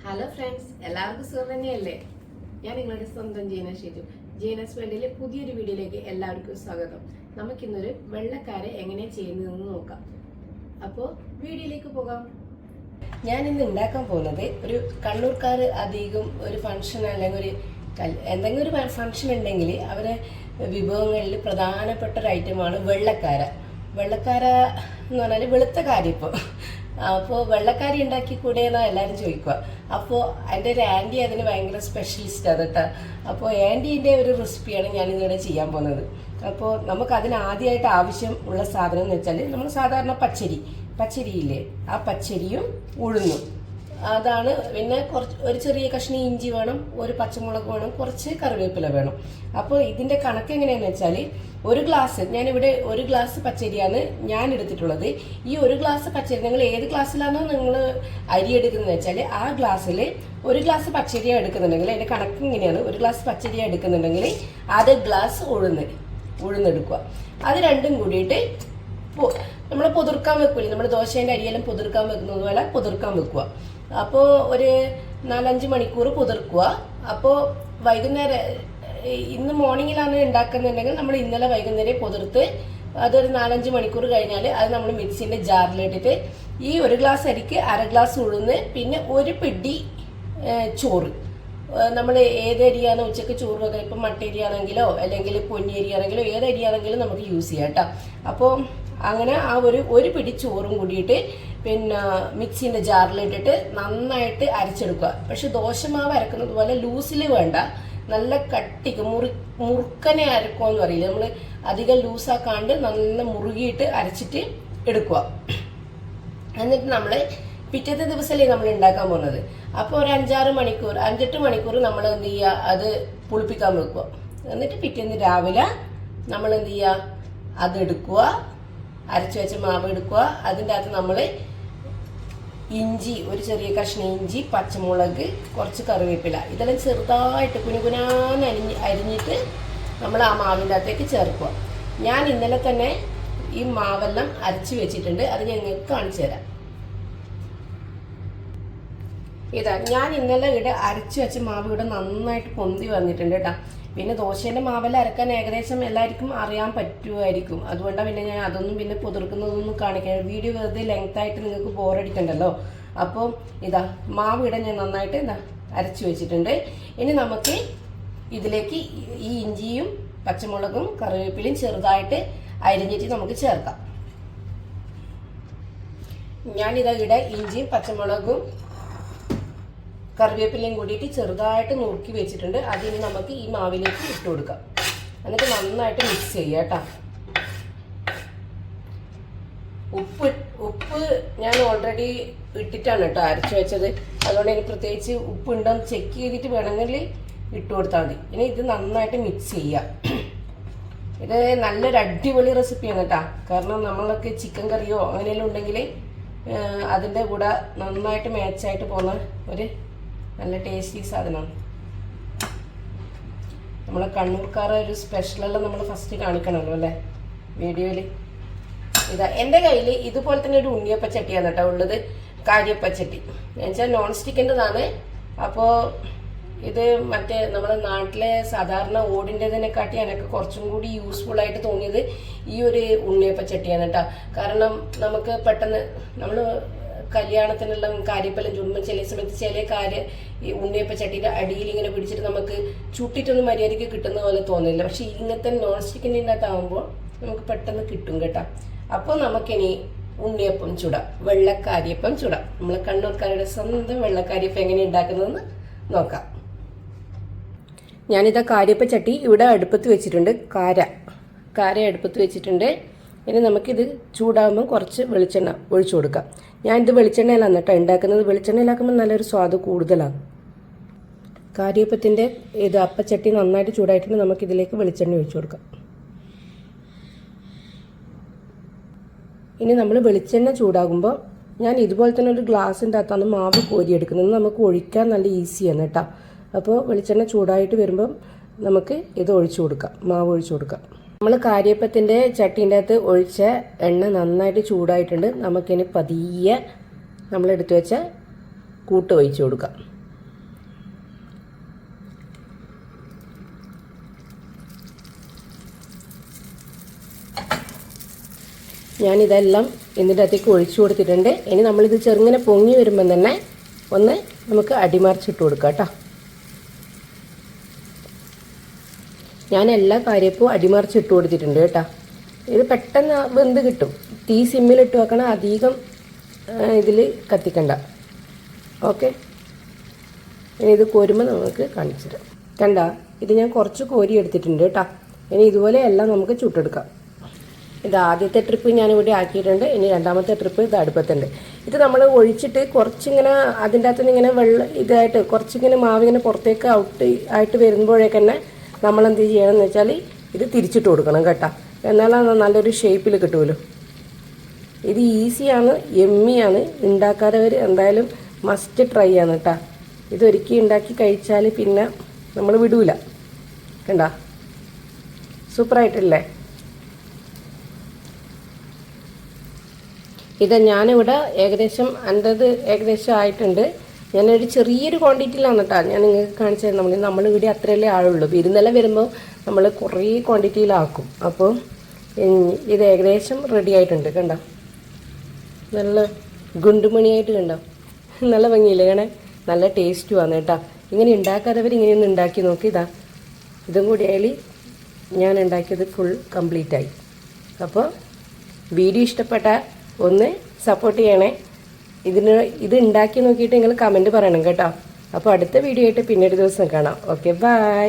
Hello friends, എല്ലാവർക്കും സുഖം തന്നെയല്ലേ? ഞാൻ നിങ്ങളുടെ സ്വന്തം ജീന ഷീജു. ജീനസ് വേൾഡിലെ പുതിയൊരു വീഡിയോയിലേക്ക് എല്ലാവർക്കും സ്വാഗതം. നമുക്കിന്നൊരു വെള്ളക്കാരെ എങ്ങനെ ചെയ്യുന്നതെന്ന് നോക്കാം. അപ്പോൾ വീഡിയോയിലേക്ക് പോകാം. ഞാൻ ഇന്ന് ഉണ്ടാക്കാൻ പോകുന്നത് ഒരു കണ്ണൂർക്കാർ അധികം ഒരു ഫംഗ്ഷൻ അല്ലെങ്കിൽ ഒരു എന്തെങ്കിലും ഒരു ഫംഗ്ഷൻ ഉണ്ടെങ്കിൽ അവരെ വിഭവങ്ങളിൽ പ്രധാനപ്പെട്ട ഒരു ഐറ്റമാണ് വെള്ളക്കാര. വെള്ളക്കാര എന്ന് പറഞ്ഞാൽ വെളുത്ത കാര്യം. അപ്പോൾ വെള്ളക്കാരി ഉണ്ടാക്കിക്കൂടെ എന്നാണ് എല്ലാവരും ചോദിക്കുക. അപ്പോൾ എൻ്റെ ഒരു ആൻറ്റി അതിന് ഭയങ്കര സ്പെഷ്യലിസ്റ്റാണ് കേട്ടോ. അപ്പോൾ ആൻറ്റീൻ്റെ ഒരു റെസിപ്പിയാണ് ഞാനിന്നിവിടെ ചെയ്യാൻ പോകുന്നത്. അപ്പോൾ നമുക്ക് അതിന് ആദ്യമായിട്ട് ആവശ്യം ഉള്ള സാധനം എന്ന് വെച്ചാൽ നമ്മൾ സാധാരണ പച്ചരിയില്ലേ, ആ പച്ചരിയും ഉഴുന്നും അതാണ്. പിന്നെ ഒരു ചെറിയ കഷ്ണം ഇഞ്ചി വേണം, ഒരു പച്ചമുളക് വേണം, കുറച്ച് കറിവേപ്പില വേണം. അപ്പോൾ ഇതിൻ്റെ കണക്ക് എങ്ങനെയാണെന്ന് വെച്ചാൽ ഒരു ഗ്ലാസ്, ഞാനിവിടെ ഒരു ഗ്ലാസ് പച്ചരിയാണ് ഞാൻ എടുത്തിട്ടുള്ളത്. ഈ ഒരു ഗ്ലാസ് പച്ചരി നിങ്ങൾ ഏത് ഗ്ലാസ്സിലാണോ നിങ്ങൾ അരി എടുക്കുന്നത് വെച്ചാൽ ആ ഗ്ലാസ്സിൽ ഒരു ഗ്ലാസ് പച്ചരിയാണ് എടുക്കുന്നുണ്ടെങ്കിൽ അതിൻ്റെ കണക്ക് ഇങ്ങനെയാണ്. ഒരു ഗ്ലാസ് പച്ചരിയാണ് എടുക്കുന്നുണ്ടെങ്കിൽ അത് ഗ്ലാസ് ഉഴുന്നെടുക്കുക. അത് രണ്ടും കൂടിയിട്ട് നമ്മൾ പൊതിർക്കാൻ വെക്കൂലേ, നമ്മൾ ദോശേൻ്റെ അരിയെല്ലാം പൊതിർക്കാൻ വെക്കുന്നത് പോലെ പൊതിർക്കാൻ വെക്കുക. അപ്പോൾ ഒരു 4-5 മണിക്കൂർ പൊതിർക്കുക. അപ്പോൾ വൈകുന്നേരം, ഇന്ന് മോർണിംഗിലാണ് ഉണ്ടാക്കുന്നുണ്ടെങ്കിൽ നമ്മൾ ഇന്നലെ വൈകുന്നേരം പൊതിർത്ത് അതൊരു 4-5 മണിക്കൂർ കഴിഞ്ഞാൽ അത് നമ്മൾ മിക്സിൻ്റെ ജാറിലിട്ടിട്ട് ഈ ഒരു ഗ്ലാസ് അരിക്ക് 1/2 ഗ്ലാസ് ഉഴുന്ന്, പിന്നെ ഒരു പിടി ചോറ്. നമ്മൾ ഏത് അരിയാണോ ഉച്ചക്ക് ചോറ് വെക്കുക, ഇപ്പം മട്ടരിയാണെങ്കിലോ അല്ലെങ്കിൽ പൊന്നിയരിയാണെങ്കിലോ ഏത് അരിയാണെങ്കിലും നമുക്ക് യൂസ് ചെയ്യാം കേട്ടോ. അപ്പോൾ അങ്ങനെ ആ ഒരു പിടി ചോറും കൂടിയിട്ട് പിന്നെ മിക്സിൻ്റെ ജാറിലിട്ടിട്ട് നന്നായിട്ട് അരച്ചെടുക്കുക. പക്ഷെ ദോശമാവ് അരക്കുന്നത് പോലെ ലൂസിൽ വേണ്ട, നല്ല കട്ടിക്ക് മുറുക്കനെ അരക്കുമെന്ന് പറയില്ല, നമ്മൾ അധികം ലൂസാക്കാണ്ട് നല്ല മുറുകിയിട്ട് അരച്ചിട്ട് എടുക്കുക. എന്നിട്ട് നമ്മൾ പിറ്റത്തെ ദിവസമല്ലേ നമ്മൾ ഉണ്ടാക്കാൻ പോകുന്നത്. അപ്പോൾ ഒരു 5-8 മണിക്കൂർ നമ്മൾ എന്ത് ചെയ്യുക, അത് പുളിപ്പിക്കാൻ വെക്കുക. എന്നിട്ട് പിറ്റേന്ന് രാവിലെ നമ്മൾ എന്ത് ചെയ്യുക, അതെടുക്കുക, അരച്ചു വെച്ച മാവ് എടുക്കുക. അതിൻ്റെ അകത്ത് നമ്മൾ ഇഞ്ചി, ഒരു ചെറിയ കഷ്ണം ഇഞ്ചി, പച്ചമുളക്, കുറച്ച് കറിവേപ്പില, ഇതെല്ലാം ചെറുതായിട്ട് കുനുകുനാന്ന് അരിഞ്ഞിട്ട് നമ്മൾ ആ മാവിൻ്റെ അകത്തേക്ക് ചേർക്കുക. ഞാൻ ഇന്നലെ തന്നെ ഈ മാവെല്ലാം അരച്ച് വെച്ചിട്ടുണ്ട്, അത് ഞങ്ങൾക്ക് കാണിച്ചു തരാം. ഇതാ ഞാൻ ഇന്നലെ ഇവിടെ അരച്ച് വെച്ച മാവ് ഇവിടെ നന്നായിട്ട് പൊന്തി വന്നിട്ടുണ്ട് കേട്ടോ. പിന്നെ ദോശേൻ്റെ മാവെല്ലാം അരക്കാൻ ഏകദേശം എല്ലാവർക്കും അറിയാൻ പറ്റുമായിരിക്കും. അതുകൊണ്ടാണ് പിന്നെ ഞാൻ അതൊന്നും പിന്നെ പൊതിർക്കുന്നതൊന്നും കാണിക്കാൻ, വീഡിയോ വെറുതെ ലെങ്തായിട്ട് നിങ്ങൾക്ക് ബോറടിക്കണ്ടല്ലോ. അപ്പോൾ ഇതാ മാവ് ഇവിടെ ഞാൻ നന്നായിട്ട് അരച്ച് വെച്ചിട്ടുണ്ട്. ഇനി നമുക്ക് ഇതിലേക്ക് ഈ ഇഞ്ചിയും പച്ചമുളകും കറിവേപ്പിലയും ചെറുതായിട്ട് അരിഞ്ഞിട്ട് നമുക്ക് ചേർക്കാം. ഞാനിതാ ഇവിടെ ഇഞ്ചിയും പച്ചമുളകും കറിവേപ്പിലയും കൂടിയിട്ട് ചെറുതായിട്ട് നുറുക്കി വെച്ചിട്ടുണ്ട്. അതിന് നമുക്ക് ഈ മാവിലേക്ക് ഇട്ട് കൊടുക്കാം. എന്നിട്ട് നന്നായിട്ട് മിക്സ് ചെയ്യുക കേട്ടോ. ഉപ്പ് ഞാൻ ഓൾറെഡി ഇട്ടിട്ടാണ് കേട്ടോ അരച്ച് വെച്ചത്. അതുകൊണ്ട് എനിക്ക് പ്രത്യേകിച്ച് ഉപ്പ് ഉണ്ടോന്ന് ചെക്ക് ചെയ്തിട്ട് വേണമെങ്കിൽ ഇട്ട് കൊടുത്താൽ മതി. ഇനി ഇത് നന്നായിട്ട് മിക്സ് ചെയ്യുക. ഇത് നല്ലൊരു അടിപൊളി റെസിപ്പിയാണ് കേട്ടോ. കാരണം നമ്മളൊക്കെ ചിക്കൻ കറിയോ അങ്ങനെയെല്ലാം ഉണ്ടെങ്കിൽ അതിൻ്റെ കൂടെ നന്നായിട്ട് മാച്ചായിട്ട് പോകുന്ന ഒരു നല്ല ടേസ്റ്റി സാധനമാണ്. നമ്മളെ കണ്ണൂർക്കാരെ ഒരു സ്പെഷ്യലെല്ലാം നമ്മൾ ഫസ്റ്റ് കാണിക്കണമല്ലോ അല്ലേ വീഡിയോയിൽ. ഇതാ എൻ്റെ കയ്യിൽ ഇതുപോലെ തന്നെ ഒരു ഉണ്ണിയപ്പച്ചട്ടിയാണ് കേട്ടോ ഉള്ളത്, കാര്യപ്പച്ചട്ടി എന്ന് വെച്ചാൽ നോൺ സ്റ്റിക്കിൻ്റെതാണ്. അപ്പോൾ ഇത് മറ്റേ നമ്മുടെ നാട്ടിലെ സാധാരണ ഓടിൻ്റെതിനെക്കാട്ടി എനിക്ക് കുറച്ചും കൂടി യൂസ്ഫുൾ ആയിട്ട് തോന്നിയത് ഈ ഒരു ഉണ്ണിയപ്പച്ചട്ടിയാണ് കേട്ടോ. കാരണം നമുക്ക് പെട്ടെന്ന് നമ്മൾ കല്യാണത്തിനെല്ലാം കാര്യപ്പെല്ലാം ചുടുമ്പോൾ ചില സമയത്ത് ഈ ഉണ്ണിയപ്പച്ചട്ടിയുടെ അടിയിൽ ഇങ്ങനെ പിടിച്ചിട്ട് നമുക്ക് ചുട്ടിട്ടൊന്നും മര്യാദയ്ക്ക് കിട്ടുന്ന പോലെ തോന്നില്ല. പക്ഷെ ഇങ്ങനത്തെ നോൺ സ്റ്റിക്കിൻ്റെ അകത്താകുമ്പോൾ നമുക്ക് പെട്ടെന്ന് കിട്ടും കേട്ടോ. അപ്പോൾ നമുക്കിനി ഉണ്ണിയപ്പം ചുടാം, വെള്ളക്കാരിയപ്പം ചുടാം. നമ്മൾ കണ്ണൂർക്കാരുടെ സ്വന്തം വെള്ളക്കാരിയപ്പം എങ്ങനെ ഉണ്ടാക്കുന്നതെന്ന് നോക്കാം. ഞാനിതാ കാര്യപ്പച്ചട്ടി ഇവിടെ അടുപ്പത്ത് വെച്ചിട്ടുണ്ട്, കാര അടുപ്പത്ത് വെച്ചിട്ടുണ്ട്. ഇനി നമുക്കിത് ചൂടാകുമ്പോൾ കുറച്ച് വെളിച്ചെണ്ണ ഒഴിച്ചു കൊടുക്കാം. ഞാനിത് വെളിച്ചെണ്ണയിലാണ് കേട്ടോ ഉണ്ടാക്കുന്നത്. വെളിച്ചെണ്ണയിലാക്കുമ്പോൾ നല്ലൊരു സ്വാദ് കൂടുതലാണ്. കാര്യപ്പത്തിൻ്റെ ഇത് അപ്പച്ചട്ടി നന്നായിട്ട് ചൂടായിട്ടുണ്ട്. നമുക്കിതിലേക്ക് വെളിച്ചെണ്ണ ഒഴിച്ചു കൊടുക്കാം. ഇനി നമ്മൾ വെളിച്ചെണ്ണ ചൂടാകുമ്പോൾ ഞാൻ ഇതുപോലെ തന്നെ ഒരു ഗ്ലാസിൻ്റെ അകത്താണ് മാവ് കോരിയെടുക്കുന്നത്. നമുക്ക് ഒഴിക്കാൻ നല്ല ഈസിയാണ് കേട്ടോ. അപ്പോൾ വെളിച്ചെണ്ണ ചൂടായിട്ട് വരുമ്പം നമുക്ക് ഇത് ഒഴിച്ചു കൊടുക്കാം, മാവ് ഒഴിച്ചു കൊടുക്കാം. നമ്മൾ കാര്യപ്പത്തിൻ്റെ ചട്ടീൻ്റെ അകത്ത് ഒഴിച്ച എണ്ണ നന്നായിട്ട് ചൂടായിട്ടുണ്ട്. നമുക്കിനി പതിയെ നമ്മളെടുത്ത് വെച്ച കൂട്ട് ഒഴിച്ചു കൊടുക്കാം. ഞാനിതെല്ലാം ഇതിൻ്റെ അകത്തേക്ക് ഒഴിച്ചു കൊടുത്തിട്ടുണ്ട്. ഇനി നമ്മളിത് ചെറുങ്ങനെ പൊങ്ങി വരുമ്പം തന്നെ ഒന്ന് നമുക്ക് അടിമറിച്ചിട്ട് കൊടുക്കാം കേട്ടോ. ഞാൻ എല്ലാ കാര്യപ്പവും അടിമറിച്ചിട്ട് കൊടുത്തിട്ടുണ്ട് കേട്ടോ. ഇത് പെട്ടെന്ന് വെന്ത് കിട്ടും. തീ സിമ്മിലിട്ട് വെക്കണം, അധികം ഇതിൽ കത്തിക്കണ്ട. ഓക്കെ, ഇനി ഇത് കോരുമ്പോൾ നമുക്ക് കാണിച്ചു തരാം. കണ്ട, ഇത് ഞാൻ കുറച്ച് കോരി എടുത്തിട്ടുണ്ട് കേട്ടോ. ഇനി ഇതുപോലെ എല്ലാം നമുക്ക് ചുട്ടെടുക്കാം. ഇത് ആദ്യത്തെ ട്രിപ്പ് ഞാനിവിടെ ആക്കിയിട്ടുണ്ട്. ഇനി രണ്ടാമത്തെ ട്രിപ്പ് ഇത് അടുപ്പത്തുണ്ട്. ഇത് നമ്മൾ ഒഴിച്ചിട്ട് കുറച്ചിങ്ങനെ അതിൻ്റെ അകത്തുനിന്ന് ഇങ്ങനെ വെള്ളം ഇതായിട്ട് കുറച്ചിങ്ങനെ മാവിങ്ങനെ പുറത്തേക്ക് ആയിട്ട് വരുമ്പോഴേക്ക് തന്നെ നമ്മളെന്ത് ചെയ്യണമെന്ന് വെച്ചാൽ ഇത് തിരിച്ചിട്ട് കൊടുക്കണം കേട്ടോ. എന്നാലും നല്ലൊരു ഷേപ്പിൽ കിട്ടുമല്ലോ. ഇത് ഈസിയാണ്, യമ്മിയാണ്. ഉണ്ടാക്കാത്തവർ എന്തായാലും മസ്റ്റ് ട്രൈ ആണ് കേട്ടോ. ഇതൊരിക്കൽ ഉണ്ടാക്കി കഴിച്ചാൽ പിന്നെ നമ്മൾ വിടൂല. കണ്ട, സൂപ്പറായിട്ടില്ലേ? ഇത് ഞാനിവിടെ ഏകദേശം ഏകദേശം ആയിട്ടുണ്ട്. ഞാനൊരു ചെറിയൊരു ക്വാണ്ടിറ്റിയിലാണ് കേട്ടോ ഞാൻ നിങ്ങൾക്ക് കാണിച്ചു തരുന്നത്. നമ്മളിവിടെ അത്രയല്ലേ ആളുള്ളൂ. വിരുന്നെല്ലാം വരുമ്പോൾ നമ്മൾ കുറേ ക്വാണ്ടിറ്റിയിലാക്കും. അപ്പോൾ ഇത് ഏകദേശം റെഡി ആയിട്ടുണ്ട്. കണ്ടോ, നല്ല ഗുണ്ടുമണിയായിട്ട് കണ്ടോ, നല്ല ഭംഗിയില്ലേ കാണാൻ? നല്ല ടേസ്റ്റുമാണ് കേട്ടോ. ഇങ്ങനെ ഉണ്ടാക്കാത്തവർ ഇങ്ങനെയൊന്ന് ഉണ്ടാക്കി നോക്കി. ഇതും കൂടി ആയാൽ ഞാൻ ഉണ്ടാക്കിയത് ഫുൾ കംപ്ലീറ്റായി. അപ്പോൾ വീഡിയോ ഇഷ്ടപ്പെട്ട ഒന്ന് സപ്പോർട്ട് ചെയ്യണേ. ഇത് ഉണ്ടാക്കി നോക്കിയിട്ട് നിങ്ങൾ കമൻറ്റ് പറയണം കേട്ടോ. അപ്പോൾ അടുത്ത വീഡിയോ ആയിട്ട് പിന്നൊരു ദിവസം കാണാം. Okay, by.